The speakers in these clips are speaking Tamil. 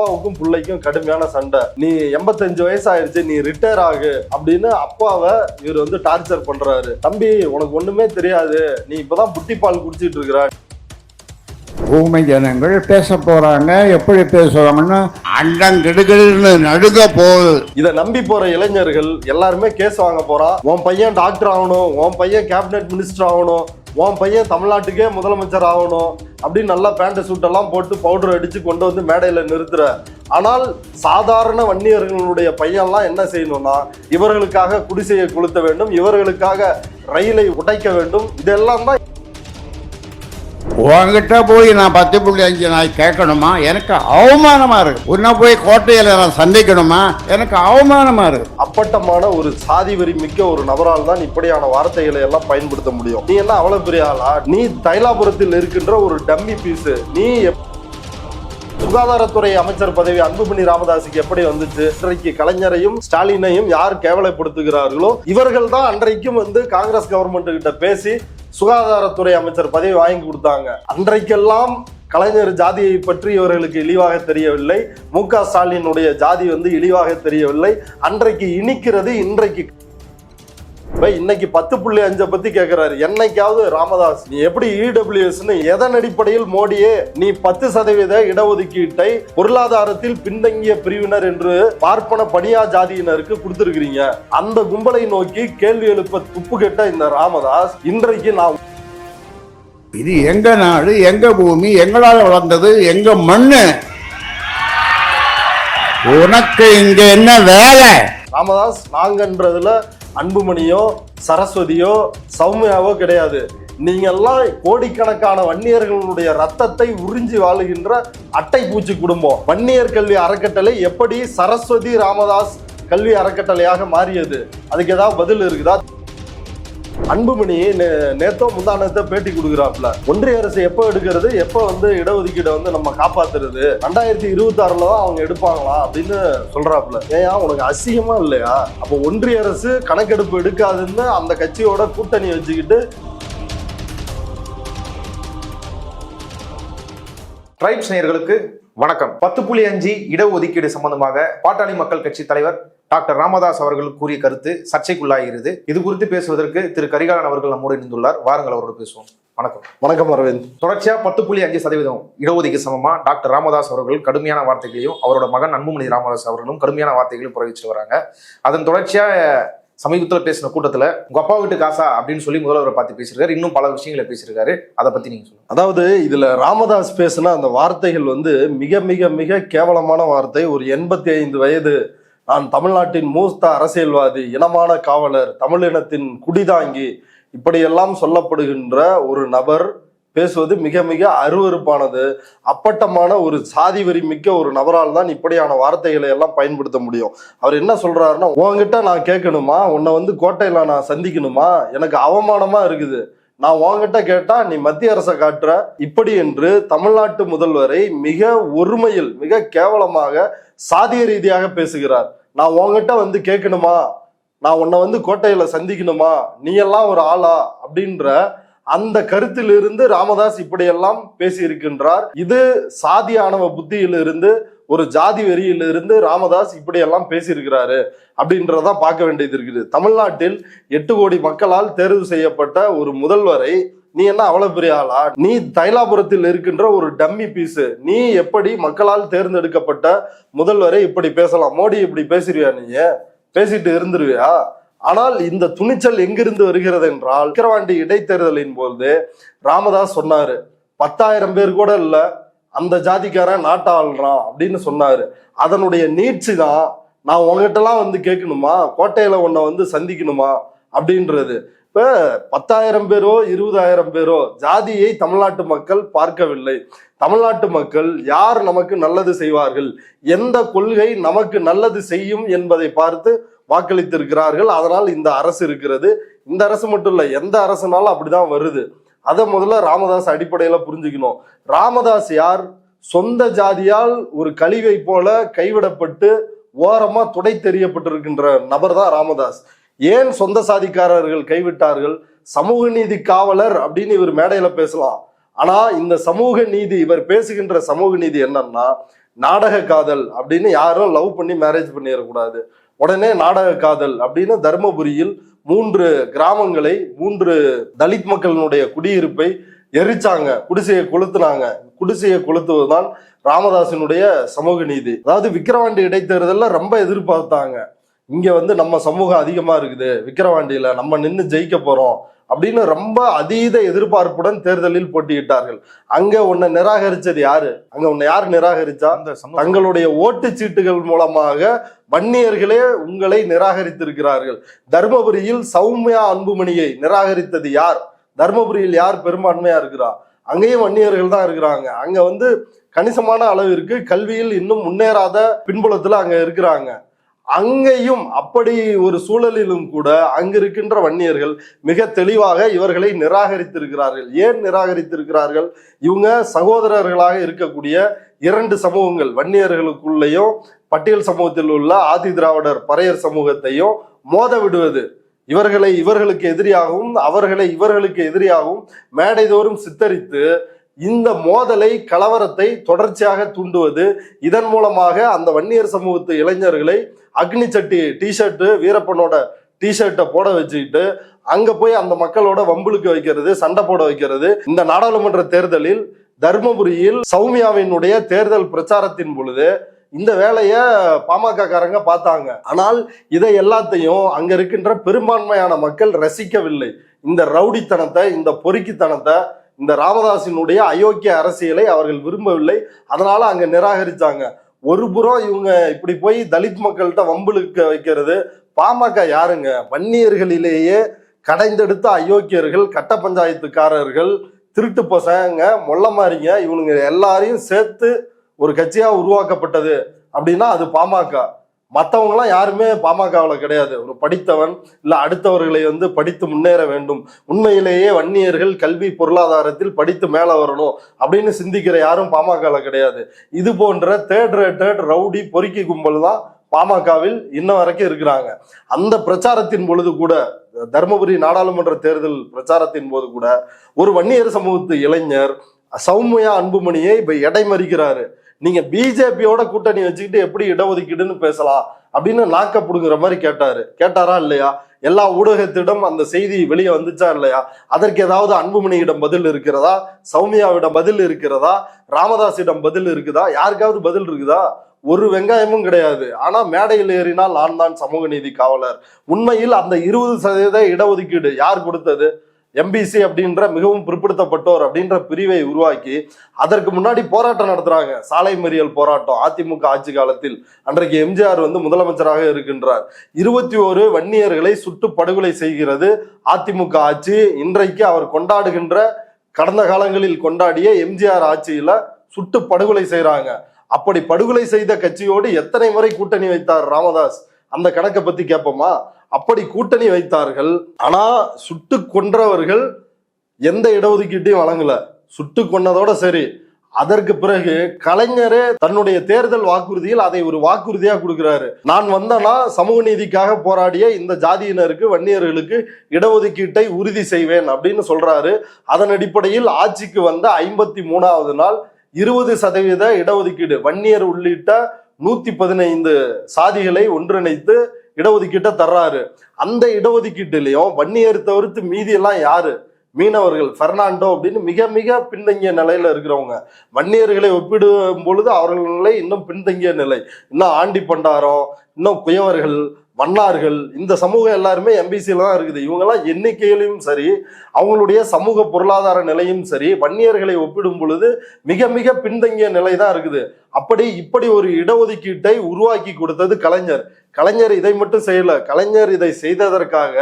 அப்பாவுக்கும் பிள்ளைக்கும் கடுமையான சண்டை. நீ 85 வயசு ஆயிடுச்சு, நீ ரிட்டையர் ஆகு அப்படின்னு அப்பாவை இவர் வந்து டார்ச்சர் பண்றாரு. தம்பி உனக்கு ஒண்ணுமே தெரியாது, நீ இப்பதான் புட்டி பால் குடிச்சிட்டு இருக்கிற. ஊமை ஜனங்கள் பேச போறாங்க, எப்படி பேசுவாங்கன்னு அண்டம் கிடுகிடுன்னு நடுங்க போகுது. இதை நம்பி போற இளைஞர்கள் எல்லாருமே கேஸ் வாங்க போறான். உன் பையன் டாக்டர் ஆகணும், உன் பையன் கேபினெட் மினிஸ்டர் ஆகணும், உன் பையன் தமிழ்நாட்டுக்கே முதலமைச்சர் ஆகணும் அப்படின்னு நல்லா பேண்ட் சூட்டெல்லாம் போட்டு பவுடர் அடிச்சு கொண்டு வந்து மேடையில நிறுத்துற. ஆனால் சாதாரண வன்னியர்களுடைய பையன்லாம் என்ன செய்யணும்னா இவர்களுக்காக குடிசையை கொளுத்த வேண்டும், இவர்களுக்காக ரயிலை உடைக்க வேண்டும். இதெல்லாம் தான். உங்ககிட்ட போய் நான் 10.5 நாள் கேட்கணுமா? எனக்கு அவமானமா இருக்கு. உன்ன போய் கோட்டையில நான் சந்திக்கணுமா? எனக்கு அவமானமா இருக்கு. அப்பட்டமான ஒரு சாதி வெறி மிக்க ஒரு நபரால் தான் இப்படியான வார்த்தைகளை எல்லாம் பயன்படுத்த முடியும். நீ என்ன அவ்வளவு பெரிய ஆளா? நீ தைலாபுரத்தில் இருக்கின்ற ஒரு டம்மி பீஸ். நீ சுகாதாரத்துறை அமைச்சர் பதவி அன்புமணி ராமதாஸுக்கு எப்படி வந்துச்சு? இன்றைக்கு கலைஞரையும் ஸ்டாலினையும் யார் கேவலப்படுத்துகிறார்களோ இவர்கள் தான் அன்றைக்கும் வந்து காங்கிரஸ் கவர்மெண்ட் கிட்ட பேசி சுகாதாரத்துறை அமைச்சர் பதவி வாங்கி கொடுத்தாங்க. அன்றைக்கெல்லாம் கலைஞர் ஜாதியை பற்றி இவர்களுக்கு இழிவாக தெரியவில்லை. மு.க. ஸ்டாலினுடைய ஜாதி வந்து இழிவாக தெரியவில்லை. அன்றைக்கு இனிக்கிறது இன்றைக்கு. இன்னைக்கு 10.5 பத்தி கேட்கிறாரு. என்னைக்காவது ராமதாஸ் நீ எப்படி இடபிள்யூஎஸ்னு எதன் அடிப்படையில் மோடியே நீ 10% இடஒதுக்கீட்டை பொருளாதாரத்தில் பின்தங்கிய பிரிவினர் என்று பார்ப்பன பணியா ஜாதியினருக்கு கொடுத்திருக்கிறீங்க? அந்த கும்பலை நோக்கி கேள்வி எழுப்ப துப்பு கெட்ட இந்த ராமதாஸ் இன்றைக்கு நான் இது எங்க நாடு, எங்க பூமி, எங்களால வளர்ந்தது, எங்க மண்ணு, உனக்கு இங்க என்ன வேலை? ராமதாஸ் நாங்கன்றதுல அன்புமணியோ சரஸ்வதியோ சௌமியாவோ கிடையாது. நீங்க எல்லாம் கோடிக்கணக்கான வன்னியர்களுடைய ரத்தத்தை உறிஞ்சி வாழுகின்ற அட்டை பூச்சி குடும்பம். வன்னியர் கல்வி அறக்கட்டளை எப்படி சரஸ்வதி ராமதாஸ் கல்வி அறக்கட்டளையாக மாறியது? அதுக்கு ஏதாவது பதில் இருக்குதா? அன்புமணி நேத்தோ முந்தானத்தை பேட்டி கொடுக்குறாப்புல. ஒன்றிய அரசு எப்போ எடுக்கிறது, எப்போ வந்து இடஒதுக்கீடை வந்து நம்ம காப்பாத்துறது, 2026 தான் அவங்க எடுப்பாங்களா அப்படின்னு சொல்றாப்புல. ஏன் உனக்கு அசிங்கமா இல்லையா? அப்போ ஒன்றிய அரசு கணக்கெடுப்பு எடுக்காதுன்னு அந்த கட்சியோட கூட்டணி வச்சுக்கிட்டு ட்ரைப்ஸ் நேயர்களுக்கு வணக்கம். 10.5 இடஒதுக்கீடு சம்பந்தமாக பாட்டாளி மக்கள் கட்சி தலைவர் டாக்டர் ராமதாஸ் அவர்கள் கூறிய கருத்து சர்ச்சைக்குள்ளாகிறது. இது குறித்து பேசுவதற்கு திரு கரிகாலன் அவர்கள் நம்மோடு இணைந்துள்ளார். வாருங்கள் அவரோடு பேசுவோம். வணக்கம். வணக்கம் அரவிந்த். தொடர்ச்சியா 10.5% இடஒதுக்கீடு சமமா டாக்டர் ராமதாஸ் அவர்கள் கடுமையான வார்த்தைகளையும் அவரோட மகன் அன்புமணி ராமதாஸ் அவர்களும் கடுமையான வார்த்தைகளையும் புறவிச்சு வராங்க. அதன் தொடர்ச்சியா சமீபத்தில் பேசின கூட்டத்துல உங்க அப்பா வீட்டு காசா அப்படின்னு சொல்லி முதல்வரை பார்த்து பேசியிருக்காரு. இன்னும் பல விஷயங்களை பேசியிருக்காரு. அதை பத்தி நீங்க சொல்லுங்க. அதாவது இதுல ராமதாஸ் பேசின அந்த வார்த்தைகள் வந்து மிக மிக மிக கேவலமான வார்த்தை. ஒரு 85 வயது, நான் தமிழ்நாட்டின் மூத்த அரசியல்வாதி, இனமான காவலர், தமிழினத்தின் குடிதாங்கி, இப்படியெல்லாம் சொல்லப்படுகின்ற ஒரு நபர் பேசுவது மிக மிக அருவருப்பானது. அப்பட்டமான ஒரு சாதி வெறி மிக்க ஒரு நபரால் தான் இப்படியான வார்த்தைகளை எல்லாம் பயன்படுத்த முடியும். அவர் என்ன சொல்றாருன்னா, உன்கிட்ட நான் கேட்கணுமா, உன்னை வந்து கோட்டையில நான் சந்திக்கணுமா, எனக்கு அவமானமா இருக்குது, நான் உன்கிட்ட கேட்டா நீ மத்திய அரசை காட்டுற, இப்படி என்று தமிழ்நாட்டு முதல்வரை மிக ஒருமையில் மிக கேவலமாக சாதிய ரீதியாக பேசுகிறார். நான் உன்கிட்ட வந்து கேட்கணுமா, நான் உன்னை வந்து கோட்டையில சந்திக்கணுமா, நீ எல்லாம் ஒரு ஆளா அப்படின்ற அந்த கருத்திலிருந்து ராமதாஸ் இப்படியெல்லாம் பேசி இருக்கின்றார். இது சாதி ஆணவ புத்தியிலிருந்து, ஒரு ஜாதி வெறியிலிருந்து ராமதாஸ் இப்படியெல்லாம் பேசியிருக்கிறாரு அப்படின்றதான் பார்க்க வேண்டியது இருக்குது. தமிழ்நாட்டில் 8 கோடி மக்களால் தேர்வு செய்யப்பட்ட ஒரு முதல்வரை நீ என்ன அவ்வளவு பெரிய ஆளா? நீ தைலாபுரத்தில் இருக்கின்ற ஒரு டம்மி பீஸ். நீ எப்படி மக்களால் தேர்ந்தெடுக்கப்பட்ட முதல்வரை இப்படி பேசலாம்? மோடி இப்படி பேசிருவியா? நீங்க பேசிட்டு இருந்துருவியா? ஆனால் இந்த துணிச்சல் எங்கிருந்து வருகிறது என்றால், விக்கிரவாண்டி இடைத்தேர்தலின் போது ராமதாஸ் சொன்னாரு, 10,000 பேர் கூட இல்ல, அந்த ஜாதிக்காரன் நாட்டை ஆள்றான் அப்படின்னு சொன்னாரு. அதனுடைய நீட்சி தான் நான் உங்ககிட்ட எல்லாம் வந்து கேட்கணுமா, கோட்டையில உன்னை வந்து சந்திக்கணுமா அப்படின்றது. இப்ப 10,000 பேரோ 20,000 பேரோ ஜாதியை தமிழ்நாட்டு மக்கள் பார்க்கவில்லை. தமிழ்நாட்டு மக்கள் யார் நமக்கு நல்லது செய்வார்கள், எந்த கொள்கை நமக்கு நல்லது செய்யும் என்பதை பார்த்து வாக்களித்திருக்கிறார்கள். அதனால் இந்த அரசு இருக்கிறது. இந்த அரசு மட்டும் இல்ல, எந்த அரசுனாலும் அப்படிதான் வருது. அதை முதல்ல ராமதாஸ் அடிப்படையில புரிஞ்சுக்கணும். ராமதாஸ் யார்? சொந்த ஜாதியால் ஒரு கழிவை போல கைவிடப்பட்டு ஓரமா துடை தெரியப்பட்டிருக்கின்ற நபர் தான் ராமதாஸ். ஏன் சொந்த சாதிக்காரர்கள் கைவிட்டார்கள்? சமூக நீதி காவலர் அப்படின்னு இவர் மேடையில பேசலாம். ஆனா இந்த சமூக நீதி, இவர் பேசுகின்ற சமூக நீதி என்னன்னா, நாடக காதல் அப்படின்னு யாரும் லவ் பண்ணி மேரேஜ் பண்ணிடக்கூடாது. உடனே நாடக காதல் அப்படின்னு தர்மபுரியில் 3 கிராமங்களை 3 தலித் மக்களினுடைய குடியிருப்பை எரிச்சாங்க, குடிசையை கொளுத்துனாங்க. குடிசையை கொளுத்துவதுதான் ராமதாசினுடைய சமூக நீதி. அதாவது விக்கிரவாண்டி இடைத்தேர்தல்ல ரொம்ப எதிர்பார்த்தாங்க, இங்க வந்து நம்ம சமூகம் அதிகமா இருக்குது, விக்கிரவாண்டியில நம்ம நின்று ஜெயிக்க போறோம் அப்படின்னு ரொம்ப அதீத எதிர்பார்ப்புடன் தேர்தலில் போட்டியிட்டார்கள். அங்க உன்னை நிராகரிச்சது யாரு? அங்க உன்னை யார் நிராகரிச்சா? தங்களுடைய ஓட்டு சீட்டுகள் மூலமாக வன்னியர்களே உங்களை நிராகரித்திருக்கிறார்கள். தர்மபுரியில் சௌமியா அன்புமணியை நிராகரித்தது யார்? தர்மபுரியில் யார் பெரும்பான்மையா இருக்கிறா? அங்கேயும் வன்னியர்கள் தான் இருக்கிறாங்க. அங்க வந்து கணிசமான அளவிற்கு கல்வியில் இன்னும் முன்னேறாத பின்புலத்துல அங்க இருக்கிறாங்க. அங்கேயும் அப்படி ஒரு சூழலிலும் கூட அங்க இருக்கின்ற வன்னியர்கள் மிக தெளிவாக இவர்களை நிராகரித்திருக்கிறார்கள். ஏன் நிராகரித்திருக்கிறார்கள்? இவங்க சகோதரர்களாக இருக்கக்கூடிய 2 சமூகங்கள், வன்னியர்களுக்குள்ளேயும் பட்டியல் சமூகத்தில் உள்ள ஆதி திராவிடர் பறையர் சமூகத்தையும் மோத விடுவது, இவர்களை இவர்களுக்கு எதிரியாகவும் அவர்களை இவர்களுக்கு எதிரியாகவும் மேடைதோறும் சித்தரித்து இந்த மோதலை, கலவரத்தை தொடர்ச்சியாக தூண்டுவது. இதன் மூலமாக அந்த வன்னியர் சமூகத்து இளைஞர்களை அக்னி சட்டி டிஷர்ட், வீரப்பனோட டிஷர்ட்டை போட வச்சுக்கிட்டு அங்க போய் அந்த மக்களோட வம்புலுக்கு வைக்கிறது, சண்டை போட வைக்கிறது. இந்த நாடாளுமன்ற தேர்தலில் தர்மபுரியில் சௌமியாவினுடைய தேர்தல் பிரச்சாரத்தின் பொழுது இந்த வேலைய பாமக காரங்க பார்த்தாங்க. ஆனால் இதை எல்லாத்தையும் அங்க இருக்கின்ற பெரும்பான்மையான மக்கள் ரசிக்கவில்லை. இந்த ரவுடித்தனத்தை, இந்த பொறுக்கித்தனத்தை, இந்த ராமதாசினுடைய அயோக்கிய அரசியலை அவர்கள் விரும்பவில்லை. அதனால அங்க நிராகரிச்சாங்க. ஒரு புறம் இவங்க இப்படி போய் தலித் மக்கள்கிட்ட வம்புலுக்க வைக்கிறது. பாமக யாருங்க? வன்னியர்களிலேயே கடைந்தெடுத்த அயோக்கியர்கள், கட்ட பஞ்சாயத்துக்காரர்கள், திருட்டு பசங்க, மொள்ள மாறிங்க, இவனுங்க எல்லாரையும் சேர்த்து ஒரு கட்சியா உருவாக்கப்பட்டது அப்படின்னா அது பாமக. மற்றவங்களாம் யாருமே பாமகவில் கிடையாது. ஒரு படித்தவன் இல்லை அடுத்தவர்களை வந்து படித்து முன்னேற வேண்டும், உண்மையிலேயே வன்னியர்கள் கல்வி பொருளாதாரத்தில் படித்து மேலே வரணும் அப்படின்னு சிந்திக்கிற யாரும் பாமகவில் கிடையாது. இது போன்ற தேர்ட் ரேட்டட் ரவுடி பொறுக்கி கும்பல் தான் பாமகவில் இன்ன வரைக்கும் இருக்கிறாங்க. அந்த பிரச்சாரத்தின் பொழுது கூட, தர்மபுரி நாடாளுமன்ற தேர்தல் பிரச்சாரத்தின் போது கூட ஒரு வன்னியர் சமூகத்து இளைஞர் சௌமியா அன்புமணியை இப்ப இடைமறிக்கிறாரு. நீங்க பிஜேபியோட கூட்டணி வச்சுக்கிட்டு எப்படி இடஒதுக்கீடுன்னு பேசலாம் அப்படின்னு நாக்க புடுங்குற மாதிரி கேட்டாரா இல்லையா? எல்லா ஊடகத்திடம் அந்த செய்தி வெளியே வந்துச்சா இல்லையா? அதற்கு ஏதாவது அன்புமணியிடம் பதில் இருக்கிறதா? சௌமியாவிடம் பதில் இருக்கிறதா? ராமதாஸிடம் பதில் இருக்குதா? யாருக்காவது பதில் இருக்குதா? ஒரு வெங்காயமும் கிடையாது. ஆனா மேடையில் ஏறினால் நான் தான் சமூக நீதி காவலர். உண்மையில் அந்த 20% இடஒதுக்கீடு யார் கொடுத்தது? எம்பிசி அப்படின்ற மிகவும் பிற்படுத்தப்பட்டோர் அப்படின்ற பிரிவை உருவாக்கி அதற்கு முன்னாடி போராட்டம் நடத்துறாங்க, சாலை மறியல் போராட்டம். அதிமுக ஆட்சி காலத்தில் அன்றைக்கு எம்ஜிஆர் வந்து முதலமைச்சராக இருக்கின்றார். 21 வன்னியர்களை சுட்டு படுகொலை செய்கிறது அதிமுக ஆட்சி. இன்றைக்கு அவர் கொண்டாடுகின்ற, கடந்த காலங்களில் கொண்டாடிய எம்ஜிஆர் ஆட்சியில சுட்டு படுகொலை செய்யறாங்க. அப்படி படுகொலை செய்த கட்சியோடு எத்தனை முறை கூட்டணி வைத்தார் ராமதாஸ்? அந்த கணக்கை பத்தி கேட்போமா? அப்படி கூட்டணி வைத்தார்கள். ஆனா சுட்டு கொன்றவர்கள் எந்த இடஒதுக்கீட்டையும் வழங்கல. சுட்டு கொன்னதோட சரி. அதற்கு பிறகு கலைஞரே தன்னுடைய தேர்தல் வாக்குறுதியில் அதை ஒரு வாக்குறுதியா கொடுக்கிறாரு. நான் வந்தனா சமூக நீதிக்காக போராடிய இந்த ஜாதியினருக்கு, வன்னியர்களுக்கு இடஒதுக்கீட்டை உறுதி செய்வேன் அப்படின்னு சொல்றாரு. அதன் அடிப்படையில் ஆட்சிக்கு வந்த 53வது நாள் 20% இடஒதுக்கீடு, வன்னியர் உள்ளிட்ட 115 சாதிகளை ஒன்றிணைத்து இடஒதுக்கீட்டை தர்றாரு. அந்த இடஒதுக்கீட்டிலையும் வன்னியர் தவிர்த்து மீதி எல்லாம் யாரு? மீனவர்கள், பெர்னாண்டோ அப்படின்னு மிக மிக பின்தங்கிய நிலையில இருக்கிறவங்க. வன்னியர்களை ஒப்பிடும் பொழுது அவர்கள் நிலை இன்னும் பின்தங்கிய நிலை. இன்னும் ஆண்டி பண்டாரம், இன்னும் குயவர்கள், மன்னார்கள், இந்த சமூகம் எல்லாருமே எம்பிசியில தான் இருக்குது. இவங்கெல்லாம் எண்ணிக்கையிலும் சரி, அவங்களுடைய சமூக பொருளாதார நிலையும் சரி, வன்னியர்களை ஒப்பிடும் பொழுது மிக மிக பின்தங்கிய நிலை தான் இருக்குது. இப்படி ஒரு இடஒதுக்கீட்டை உருவாக்கி கொடுத்தது கலைஞர். கலைஞர் இதை மட்டும் செய்யல. கலைஞர் இதை செய்ததற்காக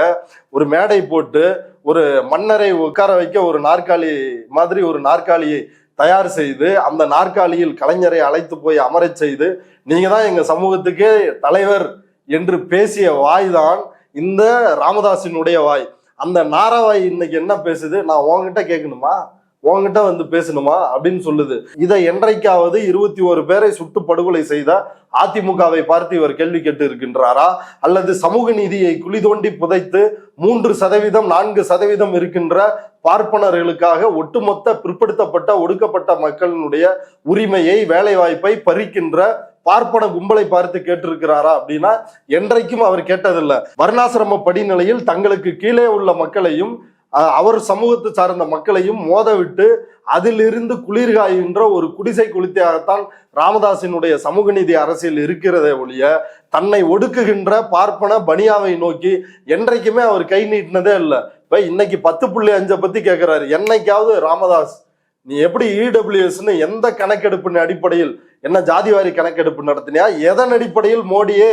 ஒரு மேடை போட்டு ஒரு மன்னரை உட்கார வைக்க ஒரு நாற்காலி மாதிரி ஒரு நாற்காலியை தயார் செய்து அந்த நாற்காலியில் கலைஞரை அழைத்து போய் அமரச் செய்து, நீங்க தான் எங்க சமூகத்துக்கே தலைவர் என்று பேசிய வாய் தான் இந்த ராமதாசினுடைய வாய். அந்த நாராவாய் இன்னைக்கு என்ன பேசுது? நான் உங்ககிட்ட கேட்கணுமா? உங்ககிட்ட வந்து பேசணுமா அப்படின்னு சொல்லுது. இதை என்றைக்காவது 21 பேரை சுட்டு படுகொலை செய்த அதிமுகவை பார்த்து இவர் கேள்வி கேட்டு இருக்கின்றாரா? அல்லது சமூக நீதியை குழி தோண்டி புதைத்து 3%, 4% இருக்கின்ற பார்ப்பனர்களுக்காக ஒட்டுமொத்த பிற்படுத்தப்பட்ட ஒடுக்கப்பட்ட மக்களினுடைய உரிமையை, வேலை வாய்ப்பை பறிக்கின்ற பார்ப்பன கும்பலை பார்த்து கேட்டிருக்கிறாரா அப்படின்னா என்றைக்கும் அவர் கேட்டதில்லை. வர்ணாசிரம படிநிலையில் தங்களுக்கு கீழே உள்ள மக்களையும் அவர் சமூகத்தை சார்ந்த மக்களையும் மோதவிட்டு அதிலிருந்து குளிர்காய்கின்ற ஒரு குடிசை குளித்தையாகத்தான் ராமதாசினுடைய சமூக நீதி அரசியல் இருக்கிறதே ஒழிய தன்னை ஒடுக்குகின்ற பார்ப்பன பனியாவை நோக்கி என்றைக்குமே அவர் கை நீட்டினதே இல்லை. இப்ப இன்னைக்கு 10.5 பத்தி கேட்கிறாரு. என்னைக்காவது ராமதாஸ் நீ எப்படி இடபிள்யூஎஸ்ன்னு எந்த கணக்கெடுப்பின் அடிப்படையில், என்ன ஜாதிவாரி கணக்கெடுப்பு நடத்தினியா? எதன் அடிப்படையில் மோடியே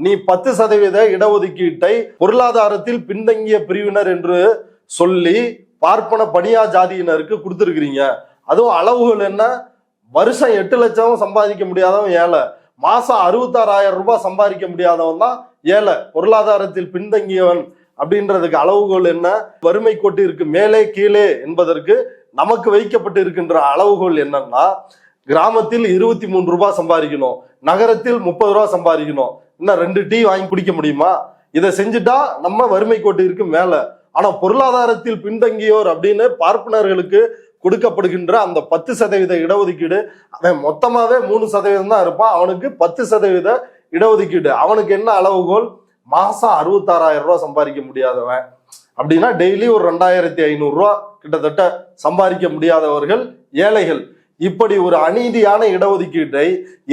நீ 10% இடஒதுக்கீட்டை பொருளாதாரத்தில் பின்தங்கிய பிரிவினர் என்று சொல்லி பார்ப்பன பனியா ஜாதியினருக்கு கொடுத்துருக்கிறீங்க? அதுவும் அளவுகள் என்ன? வருஷம் 8 லட்சம் சம்பாதிக்க முடியாதவன் ஏழை, மாசம் 66,000 ரூபாய் சம்பாதிக்க முடியாதவன் தான் ஏழை, பொருளாதாரத்தில் பின்தங்கியவன் அப்படின்றதுக்கு அளவுகோல் என்ன? வறுமை கோட்டிற்கு மேலே கீழே என்பதற்கு நமக்கு வைக்கப்பட்டு இருக்கின்ற அளவுகோல் என்னன்னா, கிராமத்தில் 23 ரூபாய் சம்பாதிக்கணும், நகரத்தில் 30 ரூபாய் சம்பாதிக்கணும். இன்னும் 2 டீ வாங்கி குடிக்க முடியுமா? இதை செஞ்சுட்டா நம்ம வறுமை கோட்டிற்கு மேல. ஆனா பொருளாதாரத்தில் பின்தங்கியோர் அப்படின்னு பார்ப்பனர்களுக்கு கொடுக்கப்படுகின்ற அந்த 10% இடஒதுக்கீடு, அவன் மொத்தமாவே 3% தான் இருப்பான், அவனுக்கு 10% இடஒதுக்கீடு. அவனுக்கு என்ன அளவுகோல்? மாசம் 66,000 ரூபாய் சம்பாதிக்க முடியாதவன் அப்படின்னா டெய்லி ஒரு 2,500 ரூபாய் கிட்டத்தட்ட சம்பாதிக்க முடியாதவர்கள் ஏழைகள். இப்படி ஒரு அநீதியான இடஒதுக்கீட்டை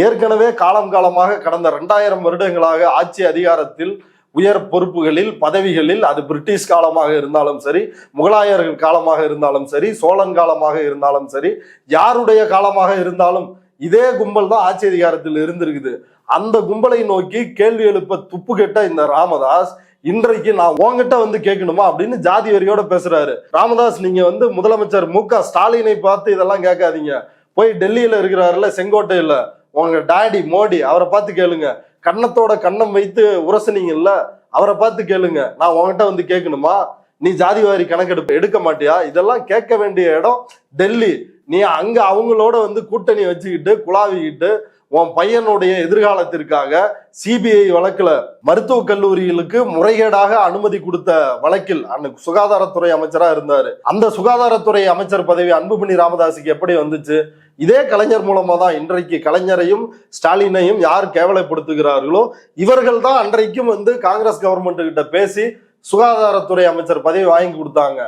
ஏற்கனவே காலம் காலமாக கடந்த 2000 வருடங்களாக ஆட்சி அதிகாரத்தில் உயர் பொறுப்புகளில் பதவிகளில், அது பிரிட்டிஷ் காலமாக இருந்தாலும் சரி, முகலாயர்கள் காலமாக இருந்தாலும் சரி, சோழன் காலமாக இருந்தாலும் சரி, யாருடைய காலமாக இருந்தாலும் இதே கும்பல் தான் ஆட்சி அதிகாரத்தில் இருந்திருக்குது. அந்த கும்பலை நோக்கி கேள்வி எழுப்ப துப்பு கெட்ட இந்த ராமதாஸ் இன்றைக்கு நான் உங்ககிட்ட வந்து கேட்கணுமா அப்படின்னு ஜாதி வரியோட பேசுறாரு. ராமதாஸ், நீங்க வந்து முதலமைச்சர் மு.க. ஸ்டாலினை பார்த்து இதெல்லாம் கேட்காதீங்க. போய் டெல்லியில இருக்கிறாருல, செங்கோட்டையில உங்க டாடி மோடி, அவரை பார்த்து கேளுங்க. கன்னத்தோட கன்னம் வைத்து உரசுனீங்கல்ல, அவரை பார்த்து கேளுங்க. நான் உங்ககிட்ட வந்து கேட்கணுமா? நீ ஜாதிவாரி கணக்கெடுப்பு எடுக்க மாட்டியா? இதெல்லாம் கேட்க வேண்டிய இடம் டெல்லி. நீ அங்க அவங்களோட வந்து கூட்டணி வச்சுக்கிட்டு குழாவிக்கிட்டு உன் பையனுடைய எதிர்காலத்திற்காக சிபிஐ வழக்குல மருத்துவக் கல்லூரிகளுக்கு முறைகேடாக அனுமதி கொடுத்த வழக்கில் அன்னைக்கு சுகாதாரத்துறை அமைச்சரா இருந்தாரு. அந்த சுகாதாரத்துறை அமைச்சர் பதவி அன்புமணி ராமதாஸுக்கு எப்படி வந்துச்சு? இதே கலைஞர் மூலமா தான். இன்றைக்கு கலைஞரையும் ஸ்டாலினையும் யார் கேவலப்படுத்துகிறார்களோ இவர்கள் தான் அன்றைக்கும் வந்து காங்கிரஸ் கவர்மெண்ட் கிட்ட பேசி சுகாதாரத்துறை அமைச்சர் பதவி வாங்கி கொடுத்தாங்க.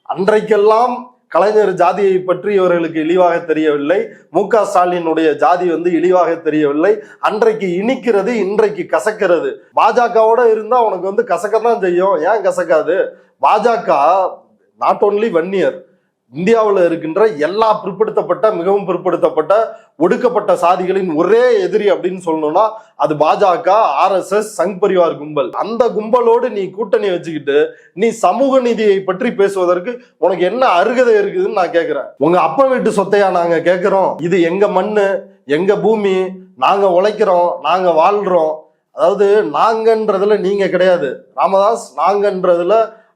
அன்றைக்கெல்லாம் கலைஞர் ஜாதியை பற்றி இவர்களுக்கு இழிவாக தெரியவில்லை, மு.க. ஸ்டாலினுடைய ஜாதி வந்து இழிவாக தெரியவில்லை. அன்றைக்கு இனிக்கிறது, இன்றைக்கு கசக்கிறது. பாஜகவோட இருந்தா உனக்கு வந்து கசக்கத்தான் செய்யும். ஏன் கசக்காது? பாஜக நாட் ஓன்லி வன்னியர், இந்தியாவில் இருக்கின்ற எல்லா பிற்படுத்தப்பட்ட, மிகவும் பிற்படுத்தப்பட்ட ஒடுக்கப்பட்ட சாதிகளின் ஒரே எதிரி அப்படின்னு சொல்லணும்னா அது பாஜக, ஆர்எஸ்எஸ், சங் பரிவார் கும்பல். அந்த கும்பலோடு நீ கூட்டணி வச்சுக்கிட்டு நீ சமூக நீதியை பற்றி பேசுவதற்கு உனக்கு என்ன அருகதை இருக்குதுன்னு நான் கேட்கிறேன். உங்க அப்பா வீட்டு சொத்தையா நாங்க கேட்கிறோம்? இது எங்க மண்ணு, எங்க பூமி, நாங்க உழைக்கிறோம், நாங்க வாழ்றோம். அதாவது நாங்கன்றதுல நீங்க கிடையாது ராமதாஸ், நாங்கன்றதுல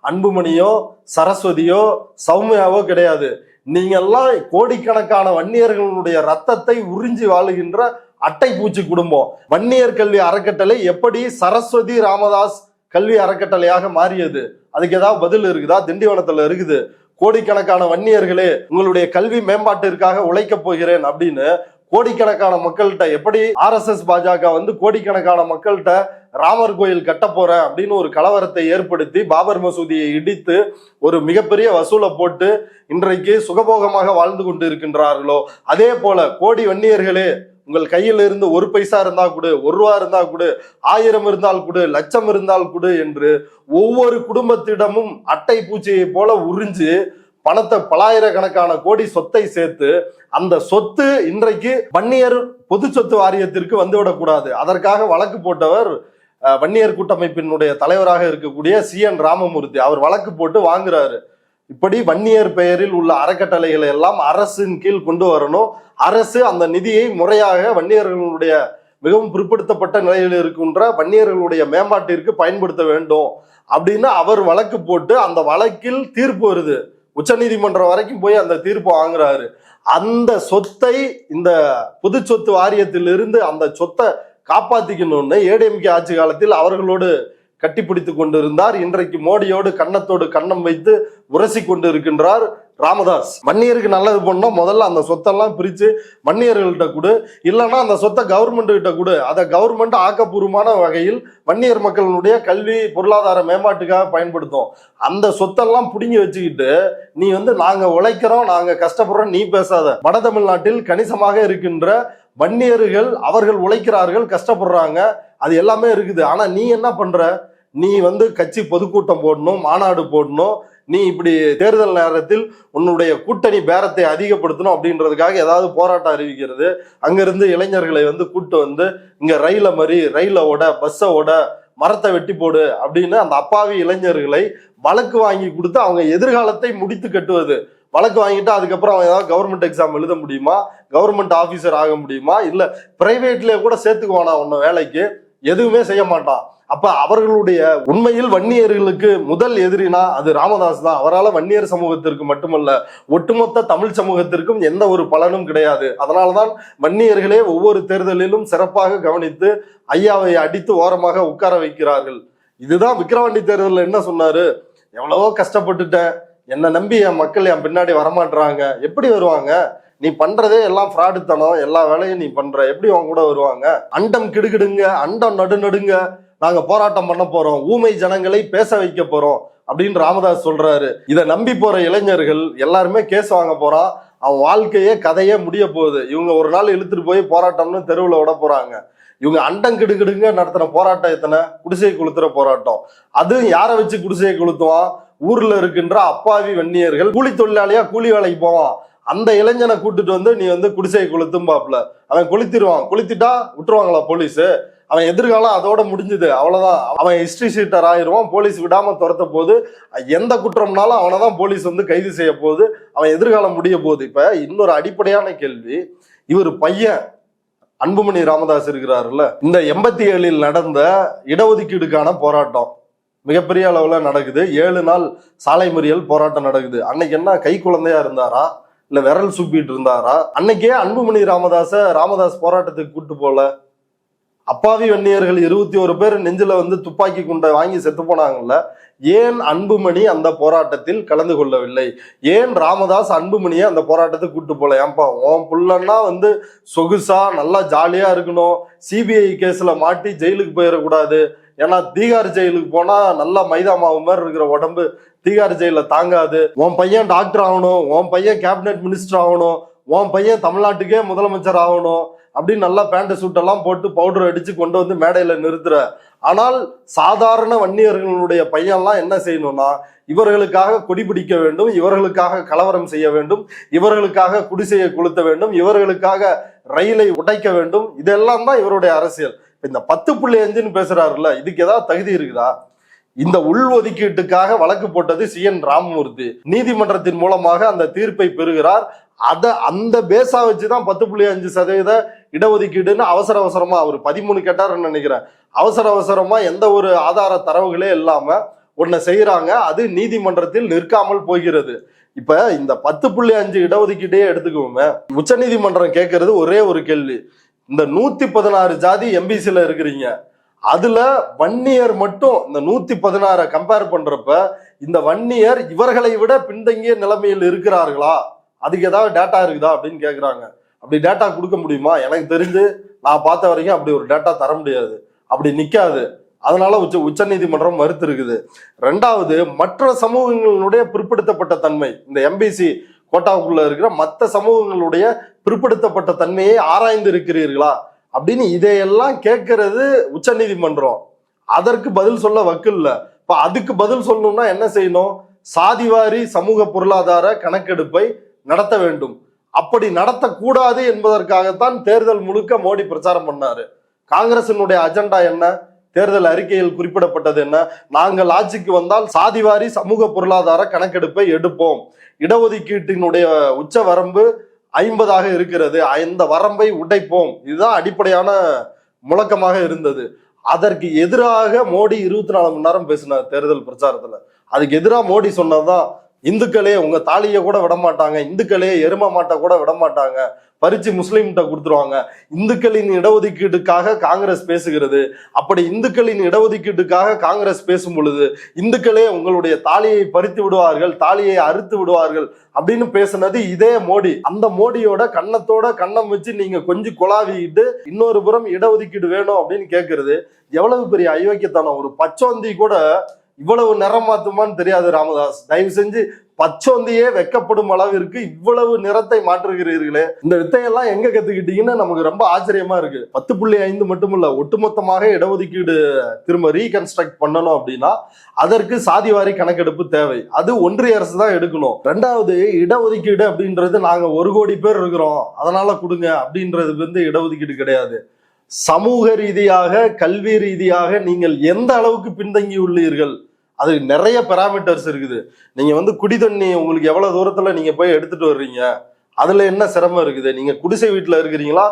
அன்புமணியோ சரஸ்வதியோ சௌமியாவோ கிடையாது. நீங்க எல்லாம் கோடிக்கணக்கான வன்னியர்களுடைய ரத்தத்தை உறிஞ்சி வாழுகின்ற அட்டை பூச்சி குடும்பம். வன்னியர் கல்வி அறக்கட்டளை எப்படி சரஸ்வதி ராமதாஸ் கல்வி அறக்கட்டளையாக மாறியது? அதுக்கு ஏதாவது பதில் இருக்குதா? திண்டிவனத்துல இருக்குது. கோடிக்கணக்கான வன்னியர்களே உங்களுடைய கல்வி மேம்பாட்டிற்காக உழைக்க போகிறேன் அப்படின்னு கோடிக்கணக்கான மக்கள்கிட்ட, எப்படி ஆர்எஸ்எஸ் பாஜக வந்து கோடிக்கணக்கான மக்கள்கிட்ட ராமர் கோயில் கட்ட போறேன் அப்படின்னு ஒரு கலவரத்தை ஏற்படுத்தி பாபர் மசூதியை இடித்து ஒரு மிகப்பெரிய வசூலை போட்டு இன்றைக்கு சுகபோகமாக வாழ்ந்து கொண்டு இருக்கின்றார்களோ அதே போல கோடி வன்னியர்களே உங்கள் கையில் இருந்து 1 பைசா இருந்தா கொடு, 1 ரூபா இருந்தா கொடு, 1000 இருந்தால் கொடு, லட்சம் இருந்தால் கொடு என்று ஒவ்வொரு குடும்பத்திடமும் அட்டை பூச்சியை போல உறிஞ்சு பணத்தை பலாயிரக்கணக்கான கோடி சொத்தை சேர்த்து அந்த சொத்து இன்றைக்கு வன்னியர் பொது சொத்து வாரியத்திற்கு வந்துவிடக்கூடாது. அதற்காக வழக்கு போட்டவர் வன்னியர் கூட்டமைப்பினுடைய தலைவராக இருக்கக்கூடிய CN ராமமூர்த்தி. அவர் வழக்கு போட்டு வாங்குறாரு. இப்படி வன்னியர் பெயரில் உள்ள அறக்கட்டளைகளை எல்லாம் அரசின் கீழ் கொண்டு வரணும். அரசு அந்த நிதியை முறையாக வன்னியர்களுடைய மிகவும் பிற்படுத்தப்பட்ட நிலையில் இருக்கின்ற வன்னியர்களுடைய மேம்பாட்டிற்கு பயன்படுத்த வேண்டும் அப்படின்னு அவர் வழக்கு போட்டு அந்த வழக்கில் தீர்ப்பு வருது. உச்சநீதிமன்றம் வரைக்கும் போய் அந்த தீர்ப்பு வாங்குறாரு. அந்த சொத்தை இந்த பொது சொத்து வாரியத்திலிருந்து அந்த சொத்தை காப்பாத்திக்கணும்னு ஏடிஎம்கே ஆட்சி காலத்தில் அவர்களோடு கட்டிப்பிடித்து கொண்டிருந்தார். இன்றைக்கு மோடியோடு கன்னத்தோடு கன்னம் வைத்து உரசி கொண்டு இருக்கின்றார் ராமதாஸ். வன்னியருக்கு நல்லது பண்ணா முதல்ல அந்த சொத்தெல்லாம் பிரிச்சு வன்னியர்கள்ட்ட கொடு, இல்லைன்னா அந்த சொத்தை கவர்மெண்ட் கிட்ட கொடு. அதை கவர்மெண்ட் ஆக்கப்பூர்வமான வகையில் வன்னியர் மக்களுடைய கல்வி பொருளாதார மேம்பாட்டுக்காக பயன்படுத்தும். அந்த சொத்தெல்லாம் புடுங்கி வச்சுக்கிட்டு நீ நாங்க உழைக்கிறோம், நாங்க கஷ்டப்படுறோம் நீ பேசாத. வட தமிழ்நாட்டில் கணிசமாக இருக்கின்ற வன்னியர்கள் அவர்கள் உழைக்கிறார்கள், கஷ்டப்படுறாங்க, அது எல்லாமே இருக்குது. ஆனா நீ என்ன பண்ற? நீ கட்சி பொதுக்கூட்டம் போடணும், மாநாடு போடணும், நீ இப்படி தேர்தல் நேரத்தில் உன்னுடைய கூட்டணி பேரத்தை அதிகப்படுத்தணும் அப்படின்றதுக்காக ஏதாவது போராட்டம் அறிவிக்கிறது, அங்கிருந்து இளைஞர்களை கூட்டு இங்க ரயில ஓட, பஸ்ஸை ஓட, மரத்தை வெட்டி போடு அப்படின்னு அந்த அப்பாவி இளைஞர்களை வழக்கு வாங்கி கொடுத்து அவங்க எதிர்காலத்தை முடித்து கட்டுவது. வழக்கு வாங்கிட்டு அதுக்கப்புறம் அவன் ஏதாவது கவர்மெண்ட் எக்ஸாம் எழுத முடியுமா, கவர்மெண்ட் ஆபீசர் ஆக முடியுமா, இல்ல பிரைவேட்லயே கூட சேர்த்துக்குவானா உன்ன வேலைக்கு? எதுவுமே செய்ய மாட்டான். அப்ப அவர்களுடைய உண்மையில் வன்னியர்களுக்கு முதல் எதிரினா அது ராமதாஸ் தான். அவரால் வன்னியர் சமூகத்திற்கு மட்டுமல்ல, ஒட்டுமொத்த தமிழ் சமூகத்திற்கும் எந்த ஒரு பலனும் கிடையாது. அதனாலதான் வன்னியர்களே ஒவ்வொரு தேர்தலிலும் சிறப்பாக கவனித்து ஐயாவை அடித்து ஓரமாக உட்கார வைக்கிறார்கள். இதுதான் விக்கிரவாண்டி தேர்தலில் என்ன சொன்னாரு? எவ்வளவோ கஷ்டப்பட்டுட்டேன், என்னை நம்பி என் மக்கள் என் பின்னாடி வரமாட்டுறாங்க. எப்படி வருவாங்க? நீ பண்றதே எல்லாம் ஃப்ராடுத்தனம், எல்லா வேலையும் நீ பண்ற, எப்படி அவங்க கூட வருவாங்க? அண்டம் கிடுகிடுங்க, அண்டம் நடுநடுங்க, நாங்க போராட்டம் பண்ண போறோம், ஊமை ஜனங்களை பேச வைக்க போறோம் அப்படின்னு ராமதாஸ் சொல்றாரு. இதை நம்பி போற இளைஞர்கள் எல்லாருமே கேஸ் வாங்க போறான், அவன் வாழ்க்கையே கதையே முடிய போகுது. இவங்க ஒரு நாள் இழுத்துட்டு போய் போராட்டம்னு தெருவில் விட போறாங்க. இவங்க அண்டம் கிடுகிடுங்க நடத்துற போராட்டம் எத்தனை? குடிசையை கொளுத்துற போராட்டம். அது யாரை வச்சு குடிசையை கொளுத்துவான்? ஊர்ல இருக்கின்ற அப்பாவி வன்னியர்கள், கூலி தொழிலாளியா கூலி வேலைக்கு போவான். அந்த இளைஞனை கூட்டிட்டு நீ குடிசையை கொளுத்தும் பாப்புல, அவன் கொளுத்திடுவான். கொளுத்திட்டா விட்டுருவாங்களா போலீஸ்? அவன் எதிர்காலம் அதோட முடிஞ்சுது, அவ்வளவுதான். அவன் ஹிஸ்டரி ஷீட்டர் ஆயிடுவான், போலீஸ் விடாம துரத்த போகுது. எந்த குற்றம்னாலும் அவனைதான் போலீஸ் கைது செய்ய போகுது, அவன் எதிர்காலம் முடிய போகுது. இப்ப இன்னொரு அடிப்படையான கேள்வி, இவர் பையன் அன்புமணி ராமதாஸ் இருக்கிறாருல்ல, இந்த 87 நடந்த இடஒதுக்கீடுக்கான போராட்டம் மிகப்பெரிய அளவுல நடக்குது. 7 நாள் சாலை மறியல் போராட்டம் நடக்குது. அன்னைக்கு என்ன கை குழந்தையா இருந்தாரா, இல்ல விரல் சூப்பிட்டு இருந்தாரா? அன்னைக்கே அன்புமணி ராமதாஸ் போராட்டத்துக்கு கூட்டு போல. அப்பாவி வன்னியர்கள் 21 பேர் நெஞ்சில துப்பாக்கி குண்டை வாங்கி செத்து போனாங்கல்ல, ஏன் அன்புமணி அந்த போராட்டத்தில் கலந்து கொள்ளவில்லை? ஏன் ராமதாஸ் அன்புமணியை அந்த போராட்டத்துக்கு கூட்டு போல? ஏன்பா உன் புள்ளன்னா சொகுசா நல்லா ஜாலியா இருக்கணும், சிபிஐ கேஸ்ல மாட்டி ஜெயிலுக்கு போயிடக்கூடாது. ஏன்னா தீகார் ஜெயிலுக்கு போனா நல்லா மைதா மாவு மாதிரி இருக்கிற உடம்பு தீகார் ஜெயில தாங்காது. உன் பையன் டாக்டர் ஆகணும், உன் பையன் கேபினெட் மினிஸ்டர் ஆகணும், உன் பையன் தமிழ்நாட்டுக்கே முதலமைச்சர் ஆகணும் அப்படின்னு நல்லா பேண்ட் சூட்டெல்லாம் போட்டு பவுடர் அடிச்சு கொண்டு மேடையில நிறுத்துற. ஆனால் சாதாரண வன்னியர்களுடைய பையன்லாம் என்ன செய்யணும்னா, இவர்களுக்காக கொடி பிடிக்க வேண்டும், இவர்களுக்காக கலவரம் செய்ய வேண்டும், இவர்களுக்காக குடிசையை கொளுத்த வேண்டும், இவர்களுக்காக ரயிலை உடைக்க வேண்டும். இதெல்லாம் தான் இவருடைய அரசியல். இந்த 10.5 பேசுறாருல்ல, இதுக்கு ஏதாவது தகுதி இருக்குதா? இந்த உள்ஒதுக்கீட்டுக்காக வழக்கு போட்டது CN ராமமூர்த்தி. நீதிமன்றத்தின் மூலமாக அந்த தீர்ப்பை பெறுகிறார். அந்த பேஸா வச்சுதான் 10.5% இடஒதுக்கீடுன்னு அவசரமா அவர் 13 கேட்டாருன்னு நினைக்கிறேன். அவசரமா எந்த ஒரு ஆதார தரவுகளே இல்லாம ஒன்ன செய்யறாங்க. அது நீதிமன்றத்தில் நிற்காமல் போகிறது. இப்ப இந்த 10.5 இடஒதுக்கீட்டையே எடுத்துக்குவோமே, உச்ச நீதிமன்றம் கேட்கறது ஒரே ஒரு கேள்வி, இந்த 116 ஜாதி எம்பிசில இருக்கிறீங்க, அதுல வன்னியர் மட்டும் இந்த 116 கம்பேர் பண்றப்ப இந்த வன்னியர் இவர்களை விட பின்தங்கிய நிலைமையில் இருக்கிறார்களா, அதுக்கு ஏதாவது டேட்டா இருக்குதா அப்படின்னு கேக்குறாங்க. அப்படி டேட்டா கொடுக்க முடியுமா? எனக்கு தெரிஞ்சு நான் பார்த்த வரைக்கும் அப்படி ஒரு டேட்டா தர முடியாது, அப்படி நிக்காது. அதனால உச்ச நீதிமன்றம் மறுத்து இருக்குது. ரெண்டாவது, மற்ற சமூகங்களுடைய பிற்படுத்தப்பட்ட தன்மை, இந்த எம்பிசி கோட்டாவுக்குள்ள இருக்கிற மற்ற சமூகங்களுடைய பிற்படுத்தப்பட்ட தன்மையை ஆராய்ந்து இருக்கிறீர்களா அப்படின்னு இதையெல்லாம் கேட்கறது உச்ச நீதிமன்றம். அதற்கு பதில் சொல்ல வக்கில்ல. இப்ப அதுக்கு பதில் சொல்லணும்னா என்ன செய்யணும்? சாதிவாரி சமூக பொருளாதார கணக்கெடுப்பை நடத்த வேண்டும். அப்படி நடத்தக்கூடாது என்பதற்காகத்தான் தேர்தல் முழுக்க மோடி பிரச்சாரம் பண்ணாரு. காங்கிரசினுடைய அஜெண்டா என்ன? தேர்தல் அறிக்கையில் குறிப்பிடப்பட்டது என்ன? நாங்கள் ஆட்சிக்கு வந்தால் சாதிவாரி சமூக பொருளாதார கணக்கெடுப்பை எடுப்போம், இடஒதுக்கீட்டினுடைய உச்ச வரம்பு 50 இருக்கிறது, இந்த வரம்பை உடைப்போம். இதுதான் அடிப்படையான முழக்கமாக இருந்தது. அதற்கு எதிராக மோடி 24 மணி நேரம் பேசினார் தேர்தல் பிரச்சாரத்துல. அதுக்கு எதிராக மோடி சொன்னதுதான் இந்துக்களே உங்க தாலியை கூட விட மாட்டாங்க, இந்துக்களே எரும மாட்டை கூட விட மாட்டாங்க, பறிச்சு முஸ்லீம்கிட்ட கொடுத்துருவாங்க. இந்துக்களின் இடஒதுக்கீட்டுக்காக காங்கிரஸ் பேசுகிறது. அப்படி இந்துக்களின் இடஒதுக்கீட்டுக்காக காங்கிரஸ் பேசும் பொழுது இந்துக்களே உங்களுடைய தாலியை பறித்து விடுவார்கள், தாலியை அறுத்து விடுவார்கள் அப்படின்னு பேசுனது இதே மோடி. அந்த மோடியோட கன்னத்தோட கன்னம் வச்சு நீங்க கொஞ்சம் குழாவிக்கிட்டு இன்னொரு புறம் இடஒதுக்கீடு வேணும் அப்படின்னு கேட்கறது எவ்வளவு பெரிய அயோக்கியத்தனம். ஒரு பச்சோந்தி கூட இவ்வளவு நிறம் மாத்துமான்னு தெரியாது ராமதாஸ். தயவு செஞ்சு பச்சோந்தியே வெக்கப்படும் அளவிற்கு இவ்வளவு நிறத்தை மாற்றுகிறீர்களே, இந்த வித்தையெல்லாம் எங்க கத்துக்கிட்டீங்கன்னு நமக்கு ரொம்ப ஆச்சரியமா இருக்கு. 10.5 மட்டுமில்ல, ஒட்டுமொத்தமாக இடஒதுக்கீடு திரும்ப ரீகன்ஸ்ட்ரக்ட் பண்ணணும் அப்படின்னா அதற்கு சாதிவாரி கணக்கெடுப்பு தேவை. அது ஒன்றிய அரசு தான் எடுக்கணும். ரெண்டாவது, இடஒதுக்கீடு அப்படின்றது நாங்க 1 கோடி பேர் இருக்கிறோம் அதனால கொடுங்க அப்படின்றது வந்து இடஒதுக்கீடு கிடையாது. சமூக ரீதியாக, கல்வி ரீதியாக நீங்கள் எந்த அளவுக்கு பின்தங்கி உள்ளீர்கள், அது நிறைய பெராமீட்டர்ஸ் இருக்குது. நீங்க வந்து குடி தண்ணி உங்களுக்கு எவ்வளவு தூரத்துல நீங்க போய் எடுத்துட்டு வர்றீங்க, அதுல என்ன சிரமம் இருக்குது, நீங்க குடிசை வீட்டுல இருக்கிறீங்களா,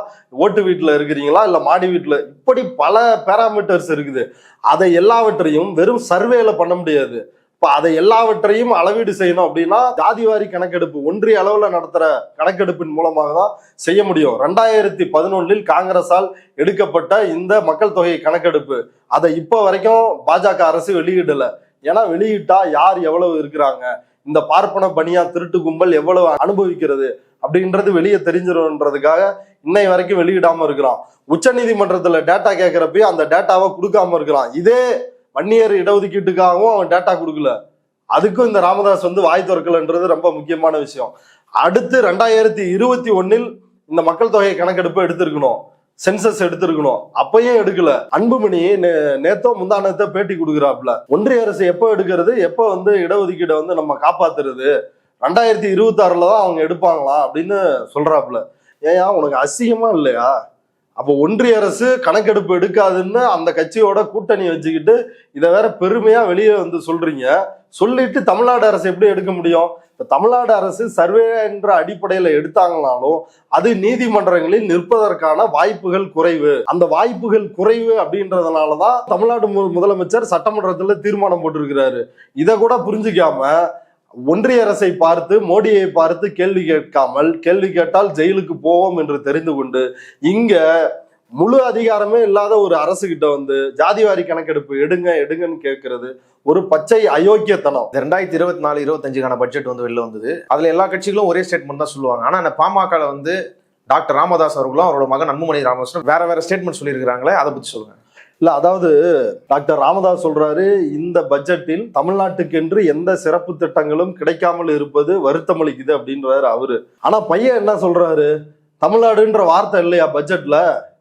ஓட்டு வீட்டுல இருக்கிறீங்களா, இல்ல மாடி வீட்டுல, இப்படி பல பேராமீட்டர்ஸ் இருக்குது. அதை எல்லாவற்றையும் வெறும் சர்வேல பண்ண முடியாது. இப்ப அதை எல்லாவற்றையும் அளவீடு செய்யணும் அப்படின்னா ஜாதிவாரி கணக்கெடுப்பு ஒன்றிய அளவுல நடத்துற கணக்கெடுப்பின் மூலமாக தான் செய்ய முடியும். 2011 காங்கிரஸால் எடுக்கப்பட்ட இந்த மக்கள் தொகை கணக்கெடுப்பு அதை இப்ப வரைக்கும் பாஜக அரசு வெளியிடல. ஏன்னா வெளியிட்டா யார் எவ்வளவு இருக்கிறாங்க, இந்த பார்ப்பன பணியா திருட்டு கும்பல் எவ்வளவு அனுபவிக்கிறது அப்படின்றது வெளியே தெரிஞ்சிரும்ன்றதுக்காக இன்னை வரைக்கும் வெளியிடாம இருக்கிறான். உச்ச நீதிமன்றத்துல டேட்டா கேட்கிறப்ப அந்த டேட்டாவை கொடுக்காம இருக்கிறான். இதே வன்னியர் இடஒதுக்கீட்டுக்காகவும் அவன் டேட்டா கொடுக்கல. அதுக்கும் இந்த ராமதாஸ் வந்து வாய் திறக்கலன்றது ரொம்ப முக்கியமான விஷயம். அடுத்து 2021 இந்த மக்கள் தொகை கணக்கெடுப்பு எடுத்திருக்கணும், சென்சஸ் எடுத்திருக்கணும், அப்பயும் எடுக்கல. அன்புமணி நேத்தோ முந்தானத்தோ பேட்டி கொடுக்குறாப்புல, ஒன்றிய அரசு எப்போ எடுக்கிறது, எப்போ வந்து இடஒதுக்கீடை வந்து நம்ம காப்பாத்துறது, 2026 தான் அவங்க எடுப்பாங்களா அப்படின்னு சொல்றாப்புல. ஏயா உனக்கு அசிங்கமா இல்லையா? அப்போ ஒன்றிய அரசு கணக்கெடுப்பு எடுக்காதுன்னு அந்த கட்சியோட கூட்டணி வச்சுக்கிட்டு இதை வேற பெருமையா வெளியே வந்து சொல்றீங்க. சொல்லிட்டு தமிழ்நாடு அரசு எப்படி எடுக்க முடியும்? இப்ப தமிழ்நாடு அரசு சர்வே என்ற அடிப்படையில எடுத்தாங்கனாலும் அது நீதிமன்றங்களில் நிற்பதற்கான வாய்ப்புகள் குறைவு. அந்த வாய்ப்புகள் குறைவு அப்படின்றதுனாலதான் தமிழ்நாடு முதலமைச்சர் சட்டமன்றத்துல தீர்மானம் போட்டிருக்கிறாரு. இதை கூட புரிஞ்சுக்காம ஒன்றிய அரசை பார்த்து, மோடியை பார்த்து கேள்வி கேட்காமல், கேள்வி கேட்டால் ஜெயிலுக்கு போவோம் என்று தெரிந்து கொண்டு இங்க முழு அதிகாரமே இல்லாத ஒரு அரசு கிட்ட வந்து ஜாதிவாரி கணக்கெடுப்பு எடுங்கன்னு கேட்கறது ஒரு பச்சை அயோக்கியத்தனம். 2024-25 பட்ஜெட் வந்து வெளில வந்தது. அதுல எல்லா கட்சிகளும் ஒரே ஸ்டேட்மெண்ட் தான் சொல்லுவாங்க. ஆனா அந்த பாமக வந்து டாக்டர் ராமதாஸ் அவர்களும் அவரோட மகன் அன்புமணி ராமதாஸும் வேற ஸ்டேட்மெண்ட் சொல்லியிருக்கிறாங்களே, அதை பத்தி சொல்லுங்க. இல்ல, அதாவது டாக்டர் ராமதாஸ் சொல்றாரு, இந்த பட்ஜெட்டில் தமிழ்நாட்டுக்கு என்று எந்த சிறப்பு திட்டங்களும் கிடைக்காமல் இருப்பது வருத்தமளிக்குது அப்படின்றாரு அவரு. ஆனா பையன் என்ன சொல்றாரு, தமிழ்நாடுன்ற வார்த்தை இல்லையா பட்ஜெட்ல,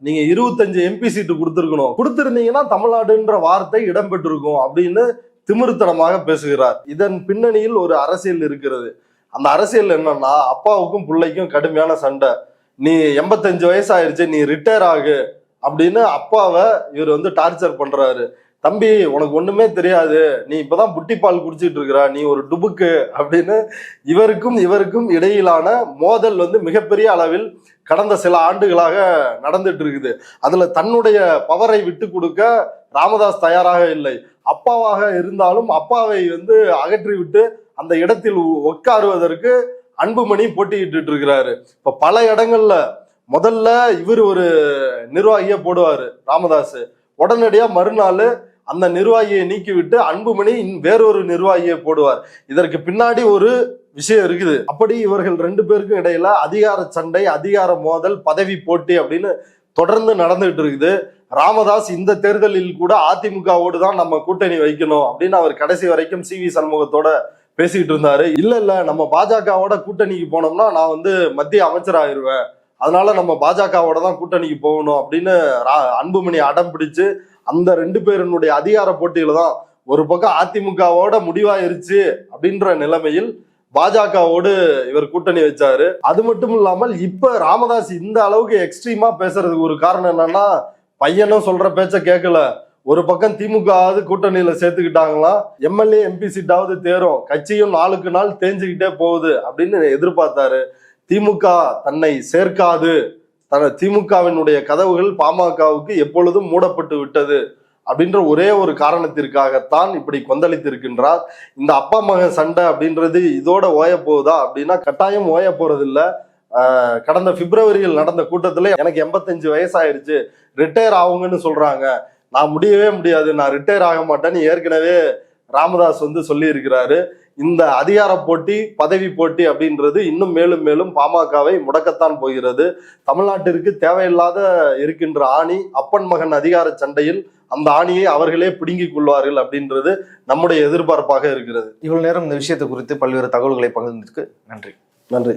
நீங்க 25 MP சீட்டு கொடுத்துருக்கணும், கொடுத்திருந்தீங்கன்னா தமிழ்நாடுன்ற வார்த்தை இடம்பெற்றிருக்கும் அப்படின்னு திமிருத்தனமாக பேசுகிறார். இதன் பின்னணியில் ஒரு அரசியல் இருக்கிறது. அந்த அரசியல் என்னன்னா, அப்பாவுக்கும் பிள்ளைக்கும் கடுமையான சண்டை. நீ 85 வயசாயிருச்சு, நீ ரிட்டையர் ஆகு அப்படின்னு அப்பாவை இவர் வந்து டார்ச்சர் பண்றாரு. தம்பி உனக்கு ஒண்ணுமே தெரியாது, நீ இப்பதான் புட்டி பால் குடிச்சிட்டு இருக்கிற, நீ ஒரு டுபுக்கு அப்படின்னு இவருக்கும் இடையிலான மோதல் வந்து மிகப்பெரிய அளவில் கடந்த சில ஆண்டுகளாக நடந்துட்டு இருக்குது. அதுல தன்னுடைய பவரை விட்டு கொடுக்க ராமதாஸ் தயாராக இல்லை. அப்பாவாக இருந்தாலும் அப்பாவை வந்து அகற்றி விட்டு அந்த இடத்தில் உட்காருவதற்கு அன்புமணி போட்டியிட்டு இருக்கிறாரு. இப்ப பல இடங்கள்ல முதல்ல இவர் ஒரு நிர்வாகியை போடுவாரு ராமதாஸ், உடனடியா மறுநாள் அந்த நிர்வாகியை நீக்கிவிட்டு அன்புமணி வேறொரு நிர்வாகியை போடுவார். இதற்கு பின்னாடி ஒரு விஷயம் இருக்குது. அப்படி இவர்கள் 2 பேருக்கும் இடையில அதிகார சண்டை, அதிகார மோதல், பதவி போட்டி அப்படின்னு தொடர்ந்து நடந்துகிட்டு இருக்குது. ராமதாஸ் இந்த தேர்தலில் கூட அதிமுகவோடு தான் நம்ம கூட்டணி வைக்கணும் அப்படின்னு அவர் கடைசி வரைக்கும் CV சண்முகத்தோட பேசிக்கிட்டு இருந்தாரு. இல்ல நம்ம பாஜகவோட கூட்டணிக்கு போனோம்னா நான் வந்து மத்திய அமைச்சராகிருவேன், அதனால நம்ம பாஜகவோட தான் கூட்டணிக்கு போகணும் அப்படின்னு அன்புமணி அடம் பிடிச்சு அந்த 2 பேருடைய அதிகார போட்டியில தான் ஒரு பக்கம் அதிமுகவோட முடிவாயிருச்சு அப்படின்ற நிலைமையில் பாஜகவோடு இவர் கூட்டணி வச்சாரு. அது மட்டும் இல்லாமல் இப்ப ராமதாஸ் இந்த அளவுக்கு எக்ஸ்ட்ரீமா பேசுறதுக்கு ஒரு காரணம் என்னன்னா, பையனும் சொல்ற பேச்ச கேட்கல, ஒரு பக்கம் திமுகவாவது கூட்டணியில சேர்த்துக்கிட்டாங்களாம், MLA MP சீட்டாவது தேரும், கட்சியும் நாளுக்கு நாள் தேஞ்சுக்கிட்டே போகுது அப்படின்னு எதிர்பார்த்தாரு. திமுக தன்னை சேர்க்காது, திமுகவினுடைய கதவுகள் பாமகவுக்கு எப்பொழுதும் மூடப்பட்டு விட்டது அப்படின்ற ஒரே ஒரு காரணத்திற்காகத்தான் இப்படி கொந்தளித்திருக்கின்றார். இந்த அப்பா மகன் சண்டை அப்படின்றது இதோட ஓய போகுதா அப்படின்னா கட்டாயம் ஓய போறது இல்ல. கடந்த பிப்ரவரியில் நடந்த கூட்டத்துல எனக்கு 85 வயசாயிருச்சு, ரிட்டையர் ஆகுங்கன்னு சொல்றாங்க, நான் முடியவே முடியாது, நான் ரிட்டையர் ஆக மாட்டேன்னு ஏற்கனவே ராமதாஸ் சொல்லி இருக்கிறாரு. இந்த அதிகார போட்டி, பதவி போட்டி அப்படின்றது இன்னும் மேலும் மேலும் பாமகவை முடக்கத்தான் போகிறது. தமிழ்நாட்டிற்கு தேவையில்லாத இருக்கின்ற ஆணி அப்பன் மகன் அதிகார சண்டையில் அந்த ஆணியை அவர்களே பிடுங்கிக் கொள்வார்கள் அப்படின்றது நம்முடைய எதிர்பார்ப்பாக இருக்கிறது. இவ்வளவு நேரம் இந்த விஷயத்தை குறித்து பல்வேறு தகவல்களை பகிர்ந்ததுக்கு நன்றி. நன்றி.